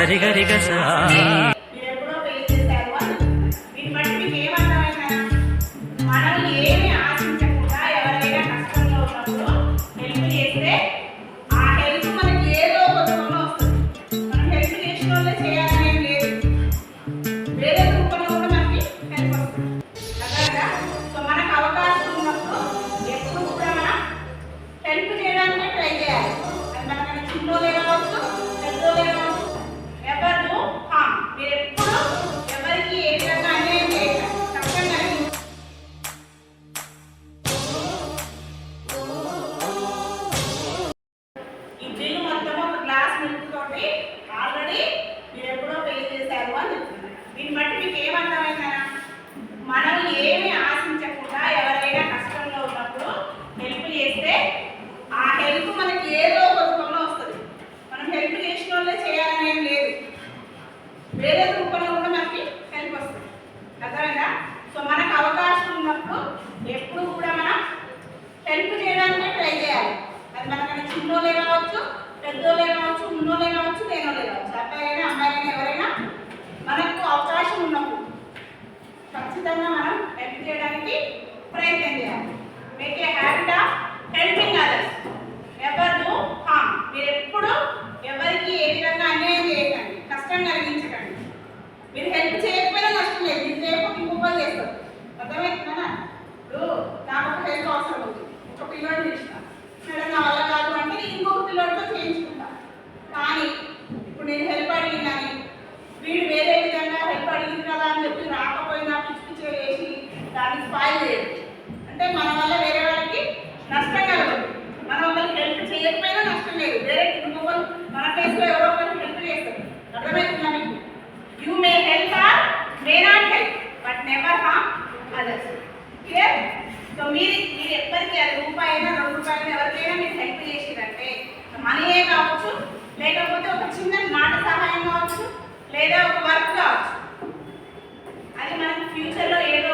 గరి గరి గస మనం ఏమి ఆశించకుండా ఎవరైనా కష్టంలో ఉన్నప్పుడు హెల్ప్ చేస్తే ఆ హెల్ప్ మనకి ఏదో ఒక రూపంలో వస్తుంది. మనం హెల్ప్ చేసిన వాళ్ళే చేయాలని ఏం లేదు, వేరే రూపంలో కూడా మనకి హెల్ప్ వస్తుంది. అర్థమైందా? సో మనకు అవకాశం ఉన్నప్పుడు ఎప్పుడు కూడా మనం హెల్ప్ చేయడానికే ట్రై చేయాలి. అది మనకన్నా చిన్నోళ్ళే కావచ్చు, పెద్దోళ్ళే కావచ్చు. Ever do harm. మీరు ఎప్పుడు ఎవరికి ఏ విధంగా అన్యాయం చేయకండి. తప్పకుండా ఈ బిల్లు మొత్తం ఒక గ్లాస్ మిల్క్ తోటి ఆల్రెడీ మీరు ఎప్పుడో పే చేశారు అని చెప్తున్నారు. దీన్ని బట్టి మీకు ఏమర్థమైందా? మనం ఏమి ఆశించకుండా ఎవరైనా కష్టంలో ఉన్నప్పుడు హెల్ప్ చేస్తే ఆ హెల్ప్ మనకి ఏదో ఒక రూపంలో వస్తుంది. మనం హెల్ప్ చేసిన వాళ్ళే చేయాలని ఏం లేదు, వేరే రూపంలో కూడా మనకి హెల్ప్ వస్తుంది. అర్థమైందా? సో మనకు అవకాశం ఉన్నప్పుడు ఎప్పుడు కూడా మనం హెల్ప్ చేయడానికే ట్రై చేయాలి. అది మనకన్నా చిన్నోళ్ళే కావచ్చు, పెద్దోళ్ళే కావచ్చు, ఉన్నోళ్ళే కావచ్చు, లేనోళ్ళే కావచ్చు, అబ్బాయిలైనా అమ్మాయిలైనా ఎవరైనా మనకు అవకాశం ఉన్నప్పుడు ఖచ్చితంగా మనం హెల్ప్ చేయడానికి ప్రయత్నం చేయాలి. Make a habit of helping others. Ever do harm. మీరు ఎప్పుడు ఎవరికి ఏ విధంగా అన్యాయం చేయకండి, కష్టం కలిగించకండి. మీరు హెల్ప్ చేయకపోయినా నష్టం లేదు, మీరు చేయకపోతే ఇంకొకరు చేస్తారు. అర్థమవుతుందా? ఇప్పుడు నాకు ఒక హెల్ప్ అవసరం ఉంది, ఒక పిల్లడు చేసిన మేడం నా వల్ల కాదు అంటే నేను ఇంకొక పిల్లడితో చేయించుకుంటా. కానీ ఇప్పుడు నేను హెల్ప్ అడిగిందని వీడు వేరే విధంగా హెల్ప్ అడిగింది కదా అని చెప్పి రాకపోయినా పిచ్చి పిచ్చి వేసి దాన్ని స్పాయిల్ చేయదు. అంటే మన వల్ల వేరే వాళ్ళకి నష్టం కలగదు. మనం ఒకరికి హెల్ప్ చేయకపోయినా నష్టం లేదు, వేరే ఇంకొకరు మన ప్లేస్లో ఎవరో ఒకరికి హెల్ప్ చేస్తారు. అర్థమవుతుందా మీకు? You may help or may not help, but never harm others. Clear? So మీరు ఎవ్వరికి అది రూపాయి అయినా 2 రూపాయలు ఎవరికైనా మీరు హెల్ప్ చేసిరంటే మనీయే కావచ్చు, లేకపోతే ఒక చిన్న మాట సహాయం కావచ్చు, లేదా ఒక వర్క్ కావచ్చు, అది మనకి ఫ్యూచర్లో ఏదో